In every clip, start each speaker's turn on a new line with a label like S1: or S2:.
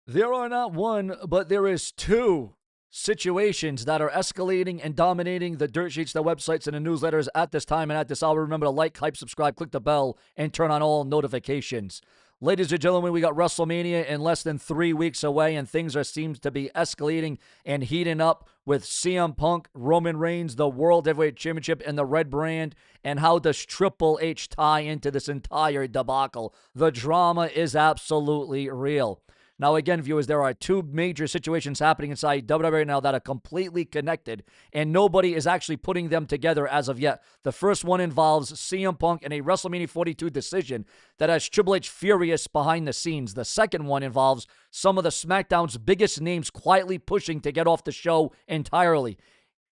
S1: There are not one, but there is two situations that are escalating and dominating the dirt sheets, the websites, and the newsletters at this time and at this hour. Remember to like, hype, subscribe, click the bell, and turn on all notifications. Ladies and gentlemen, we got WrestleMania in less than 3 weeks away, and things seems to be escalating and heating up with CM Punk, Roman Reigns, the World Heavyweight Championship, and the Red Brand. And how does Triple H tie into this entire debacle? The drama is absolutely real. Now, again, viewers, there are two major situations happening inside WWE right now that are completely connected, and nobody is actually putting them together as of yet. The first one involves CM Punk and a WrestleMania 42 decision that has Triple H furious behind the scenes. The second one involves some of the SmackDown's biggest names quietly pushing to get off the show entirely.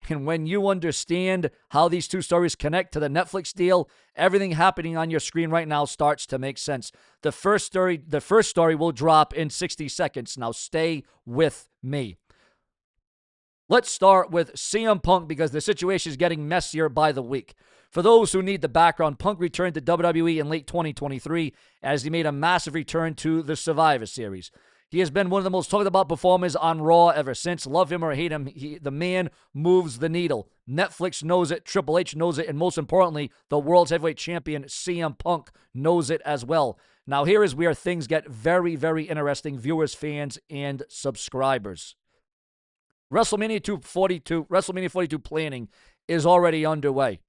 S1: And when you understand how these two stories connect to the Netflix deal, everything happening on your screen right now starts to make sense. The first story will drop in 60 seconds. Now stay with me. Let's start with CM Punk because the situation is getting messier by the week. For those who need the background, Punk returned to WWE in late 2023 as he made a massive return to the Survivor Series. He has been one of the most talked about performers on Raw ever since. Love him or hate him, the man moves the needle. Netflix knows it, Triple H knows it, and most importantly, the World's Heavyweight Champion CM Punk knows it as well. Now here is where things get very, very interesting, viewers, fans, and subscribers. WrestleMania 42 planning is already underway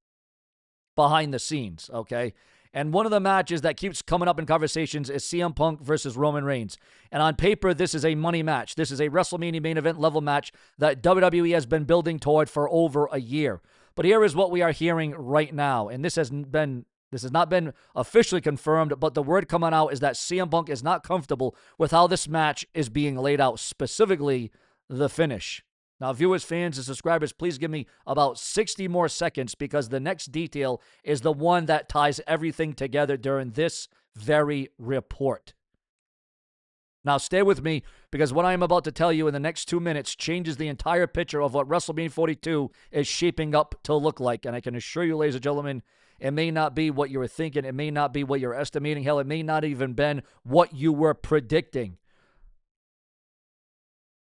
S1: behind the scenes, okay? And one of the matches that keeps coming up in conversations is CM Punk versus Roman Reigns. And on paper, this is a money match. This is a WrestleMania main event level match that WWE has been building toward for over a year. But here is what we are hearing right now. And this has not been officially confirmed, but the word coming out is that CM Punk is not comfortable with how this match is being laid out, specifically the finish. Now, viewers, fans, and subscribers, please give me about 60 more seconds because the next detail is the one that ties everything together during this very report. Now, stay with me because what I am about to tell you in the next 2 minutes changes the entire picture of what WrestleMania 42 is shaping up to look like. And I can assure you, ladies and gentlemen, it may not be what you were thinking. It may not be what you're estimating. Hell, it may not even been what you were predicting.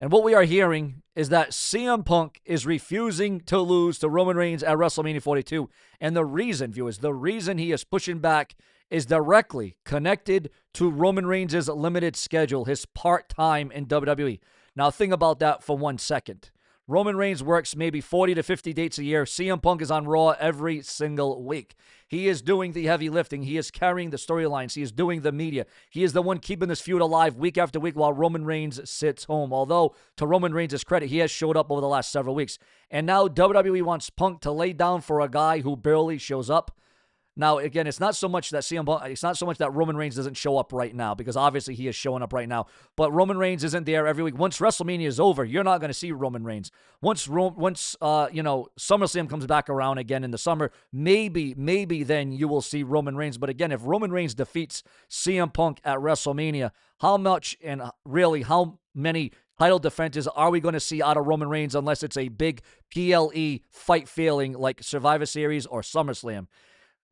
S1: And what we are hearing is that CM Punk is refusing to lose to Roman Reigns at WrestleMania 42. And the reason, viewers, the reason he is pushing back is directly connected to Roman Reigns' limited schedule, his part-time in WWE. Now, think about that for 1 second. Roman Reigns works maybe 40 to 50 dates a year. CM Punk is on Raw every single week. He is doing the heavy lifting. He is carrying the storylines. He is doing the media. He is the one keeping this feud alive week after week while Roman Reigns sits home. Although, to Roman Reigns' credit, he has showed up over the last several weeks. And now WWE wants Punk to lay down for a guy who barely shows up. Now, again, it's not so much that Roman Reigns doesn't show up right now, because obviously he is showing up right now. But Roman Reigns isn't there every week. Once WrestleMania is over, you're not going to see Roman Reigns. Once SummerSlam comes back around again in the summer, maybe then you will see Roman Reigns. But again, if Roman Reigns defeats CM Punk at WrestleMania, how much and really how many title defenses are we going to see out of Roman Reigns unless it's a big PLE fight failing like Survivor Series or SummerSlam?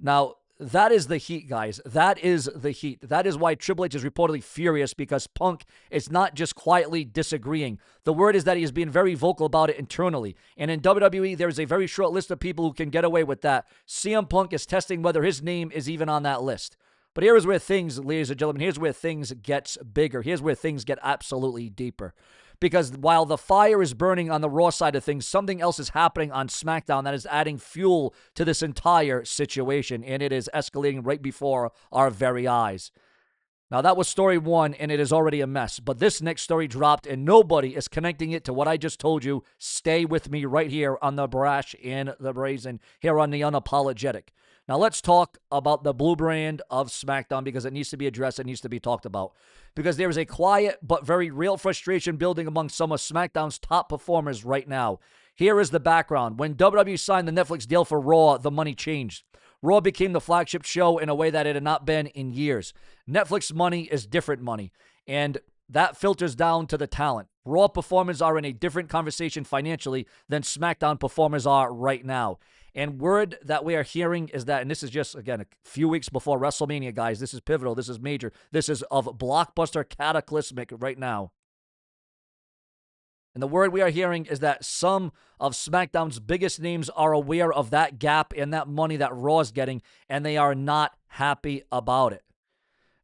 S1: Now, that is the heat, guys. That is the heat. That is why Triple H is reportedly furious, because Punk is not just quietly disagreeing. The word is that he is being very vocal about it internally. And in WWE, there is a very short list of people who can get away with that. CM Punk is testing whether his name is even on that list. But here is where things, ladies and gentlemen, here's where things gets bigger. Here's where things get absolutely deeper. Because while the fire is burning on the Raw side of things, something else is happening on SmackDown that is adding fuel to this entire situation, and it is escalating right before our very eyes. Now, that was story one, and it is already a mess. But this next story dropped, and nobody is connecting it to what I just told you. Stay with me right here on the Brash and the Brazen, here on the Unapologetic. Now, let's talk about the blue brand of SmackDown, because it needs to be addressed. It needs to be talked about. Because there is a quiet but very real frustration building among some of SmackDown's top performers right now. Here is the background. When WWE signed the Netflix deal for Raw, the money changed. Raw became the flagship show in a way that it had not been in years. Netflix money is different money, and that filters down to the talent. Raw performers are in a different conversation financially than SmackDown performers are right now. And word that we are hearing is that, and this is just, again, a few weeks before WrestleMania, guys. This is pivotal. This is major. This is of blockbuster cataclysmic right now. And the word we are hearing is that some of SmackDown's biggest names are aware of that gap and that money that Raw is getting, and they are not happy about it.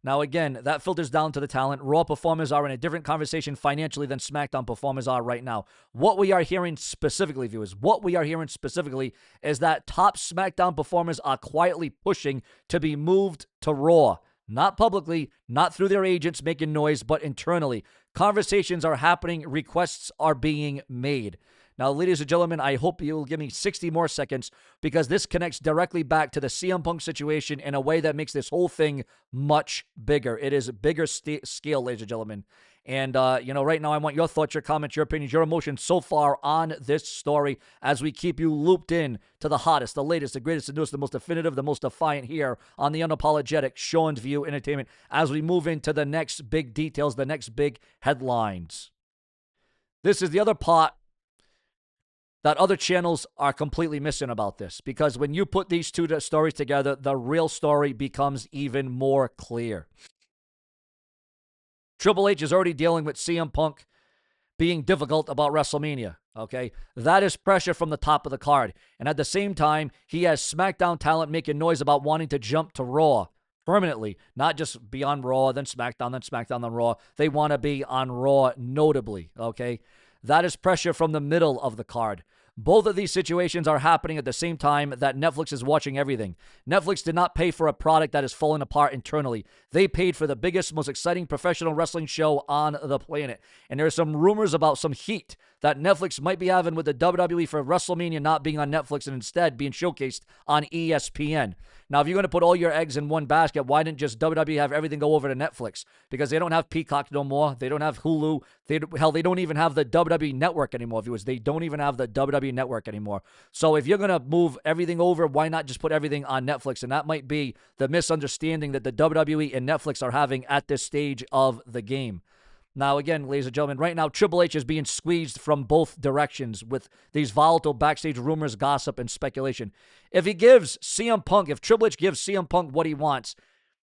S1: Now, again, that filters down to the talent. Raw performers are in a different conversation financially than SmackDown performers are right now. What we are hearing specifically, viewers, what we are hearing specifically is that top SmackDown performers are quietly pushing to be moved to Raw. Not publicly, not through their agents making noise, but internally. Conversations are happening. Requests are being made. Now, ladies and gentlemen, I hope you will give me 60 more seconds because this connects directly back to the CM Punk situation in a way that makes this whole thing much bigger. It is a bigger scale, ladies and gentlemen. And, right now I want your thoughts, your comments, your opinions, your emotions so far on this story as we keep you looped in to the hottest, the latest, the greatest, the newest, the most definitive, the most defiant here on the unapologetic Sean's View Entertainment as we move into the next big details, the next big headlines. This is the other part that other channels are completely missing about this, because when you put these two stories together, the real story becomes even more clear. Triple H is already dealing with CM Punk being difficult about WrestleMania, okay? That is pressure from the top of the card. And at the same time, he has SmackDown talent making noise about wanting to jump to Raw permanently, not just be on Raw, then SmackDown, then Raw. They want to be on Raw notably, okay? That is pressure from the middle of the card. Both of these situations are happening at the same time that Netflix is watching everything. Netflix did not pay for a product that is falling apart internally. They paid for the biggest, most exciting professional wrestling show on the planet. And there are some rumors about some heat that Netflix might be having with the WWE for WrestleMania not being on Netflix and instead being showcased on ESPN. Now, if you're going to put all your eggs in one basket, why didn't just WWE have everything go over to Netflix? Because they don't have Peacock no more. They don't have Hulu. They don't even have the WWE Network anymore, viewers. They don't even have the WWE Network anymore. So if you're going to move everything over, why not just put everything on Netflix? And that might be the misunderstanding that the WWE and Netflix are having at this stage of the game. Now, again, ladies and gentlemen, right now, Triple H is being squeezed from both directions with these volatile backstage rumors, gossip, and speculation. If Triple H gives CM Punk what he wants,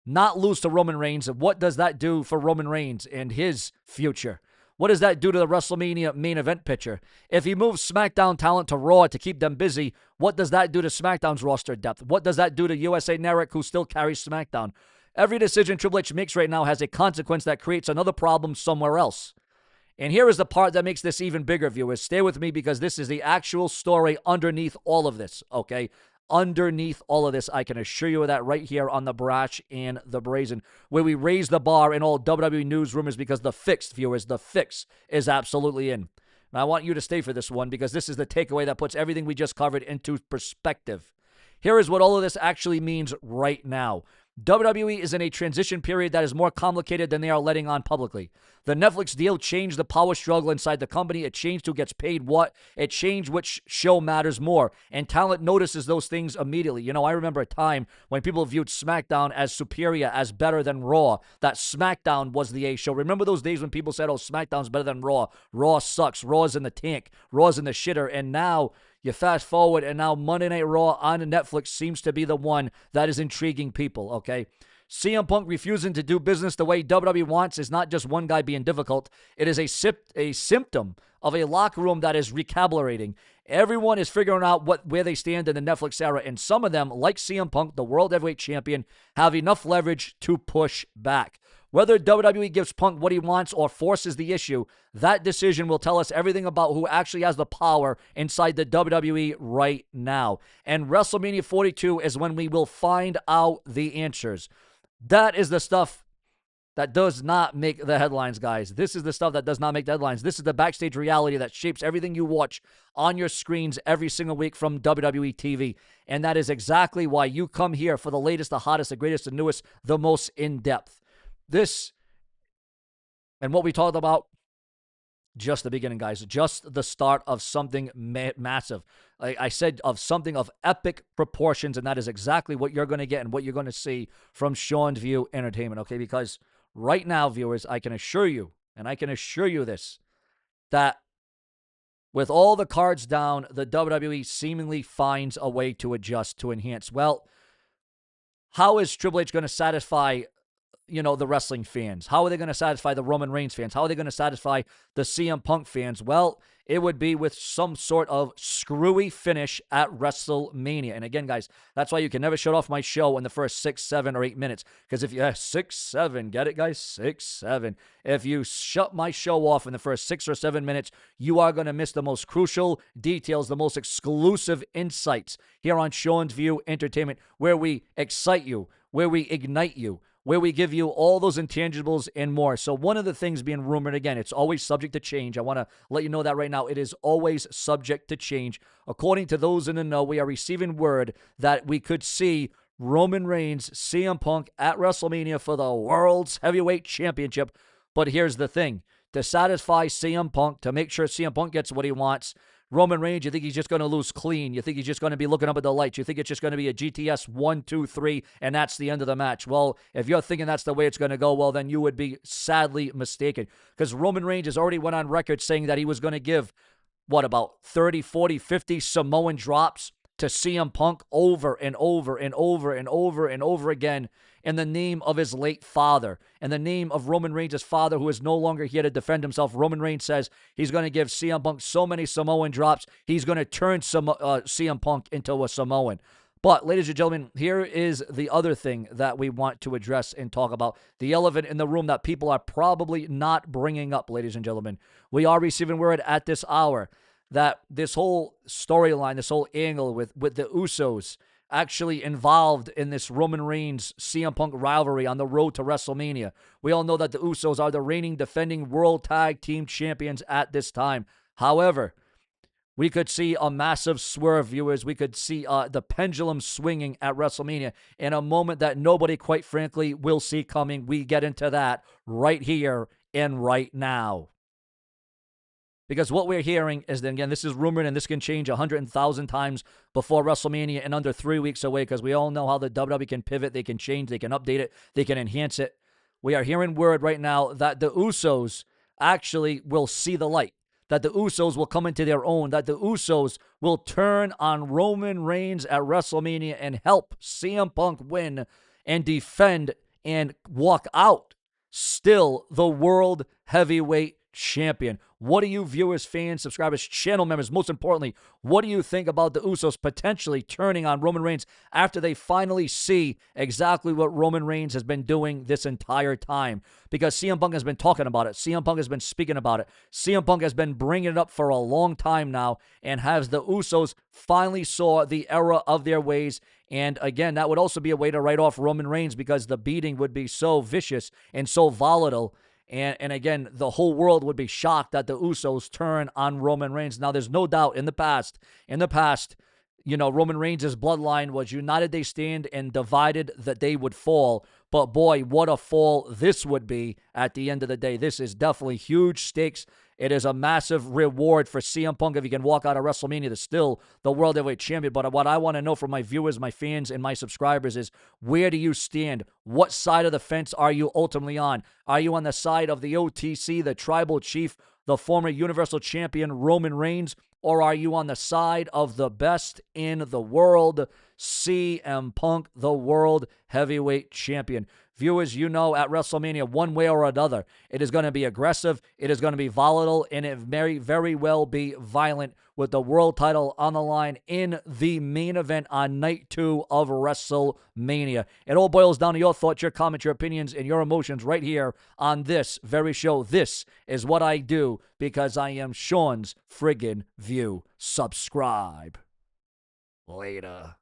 S1: not lose to Roman Reigns, what does that do for Roman Reigns and his future? What does that do to the WrestleMania main event picture? If he moves SmackDown talent to Raw to keep them busy, what does that do to SmackDown's roster depth? What does that do to USA Network, who still carries SmackDown? Every decision Triple H makes right now has a consequence that creates another problem somewhere else. And here is the part that makes this even bigger, viewers. Stay with me because this is the actual story underneath all of this, okay? Underneath all of this, I can assure you of that right here on the Brash and the Brazen, where we raise the bar in all WWE news rumors because the fix, viewers, the fix is absolutely in. And I want you to stay for this one because this is the takeaway that puts everything we just covered into perspective. Here is what all of this actually means right now. WWE is in a transition period that is more complicated than they are letting on publicly. The Netflix deal changed the power struggle inside the company. It changed who gets paid what. It changed which show matters more. And talent notices those things immediately. I remember a time when people viewed SmackDown as superior, as better than Raw, that SmackDown was the A show. Remember those days when people said, oh, SmackDown's better than Raw. Raw sucks. Raw's in the tank. Raw's in the shitter. And now you fast forward, and now Monday Night Raw on Netflix seems to be the one that is intriguing people, okay? CM Punk refusing to do business the way WWE wants is not just one guy being difficult. It is a symptom of a locker room that is recalibrating. Everyone is figuring out where they stand in the Netflix era, and some of them, like CM Punk, the World Heavyweight Champion, have enough leverage to push back. Whether WWE gives Punk what he wants or forces the issue, that decision will tell us everything about who actually has the power inside the WWE right now. And WrestleMania 42 is when we will find out the answers. That is the stuff that does not make the headlines, guys. This is the stuff that does not make the headlines. This is the backstage reality that shapes everything you watch on your screens every single week from WWE TV. And that is exactly why you come here for the latest, the hottest, the greatest, the newest, the most in-depth. This and what we talked about, just the beginning, guys. Just the start of something massive. Like I said, of something of epic proportions, and that is exactly what you're going to get and what you're going to see from Sean's View Entertainment, okay? Because right now, viewers, I can assure you, and I can assure you this, that with all the cards down, the WWE seemingly finds a way to adjust, to enhance. Well, how is Triple H going to satisfy the wrestling fans? How are they going to satisfy the Roman Reigns fans? How are they going to satisfy the CM Punk fans? Well, it would be with some sort of screwy finish at WrestleMania. And again, guys, that's why you can never shut off my show in the first 6, 7, or 8 minutes. Because if you 6, 7, get it, guys? 6, 7. If you shut my show off in the first 6 or 7 minutes, you are going to miss the most crucial details, the most exclusive insights here on Sean's View Entertainment, where we excite you, where we ignite you, where we give you all those intangibles and more. So one of the things being rumored, again, it's always subject to change. I want to let you know that right now. It is always subject to change. According to those in the know, we are receiving word that we could see Roman Reigns, CM Punk at WrestleMania for the World's Heavyweight Championship. But here's the thing. To satisfy CM Punk, to make sure CM Punk gets what he wants, Roman Reigns, you think he's just going to lose clean. You think he's just going to be looking up at the lights. You think it's just going to be a GTS 1, 2, 3, and that's the end of the match. Well, if you're thinking that's the way it's going to go, well, then you would be sadly mistaken. Because Roman Reigns has already went on record saying that he was going to give, about 30, 40, 50 Samoan drops to CM Punk over and over and over and over and over again in the name of his late father, in the name of Roman Reigns' father, who is no longer here to defend himself. Roman Reigns says he's going to give CM Punk so many Samoan drops, he's going to turn CM Punk into a Samoan. But, ladies and gentlemen, here is the other thing that we want to address and talk about. The elephant in the room that people are probably not bringing up, ladies and gentlemen. We are receiving word at this hour that this whole storyline, this whole angle with the Usos actually involved in this Roman Reigns CM Punk rivalry on the road to WrestleMania. We all know that the Usos are the reigning defending World Tag Team Champions at this time. However, we could see a massive swerve, viewers. We could see the pendulum swinging at WrestleMania in a moment that nobody, quite frankly, will see coming. We get into that right here and right now. Because what we're hearing is, that, again, this is rumored, and this can change 100,000 times before WrestleMania and under 3 weeks away, because we all know how the WWE can pivot, they can change, they can update it, they can enhance it. We are hearing word right now that the Usos actually will see the light, that the Usos will come into their own, that the Usos will turn on Roman Reigns at WrestleMania and help CM Punk win and defend and walk out still the World Heavyweight Champion. What do you viewers, fans, subscribers, channel members, most importantly, what do you think about the Usos potentially turning on Roman Reigns after they finally see exactly what Roman Reigns has been doing this entire time? Because CM Punk has been talking about it. CM Punk has been speaking about it. CM Punk has been bringing it up for a long time now, and has the Usos finally saw the error of their ways. And again, that would also be a way to write off Roman Reigns, because the beating would be so vicious and so volatile. And again, the whole world would be shocked that the Usos turn on Roman Reigns. Now, there's no doubt in the past, Roman Reigns' bloodline was united they stand and divided that they would fall. But boy, what a fall this would be at the end of the day. This is definitely huge stakes. It is a massive reward for CM Punk if he can walk out of WrestleMania to still the World Heavyweight Champion. But what I want to know from my viewers, my fans, and my subscribers is, where do you stand? What side of the fence are you ultimately on? Are you on the side of the OTC, the Tribal Chief, the former Universal Champion Roman Reigns? Or are you on the side of the best in the world, CM Punk, the World Heavyweight Champion? Viewers, at WrestleMania, one way or another, it is going to be aggressive, it is going to be volatile, and it may very well be violent, with the world title on the line in the main event on night 2 of WrestleMania. It all boils down to your thoughts, your comments, your opinions, and your emotions right here on this very show. This is what I do because I am Sean's friggin' View. Subscribe. Later.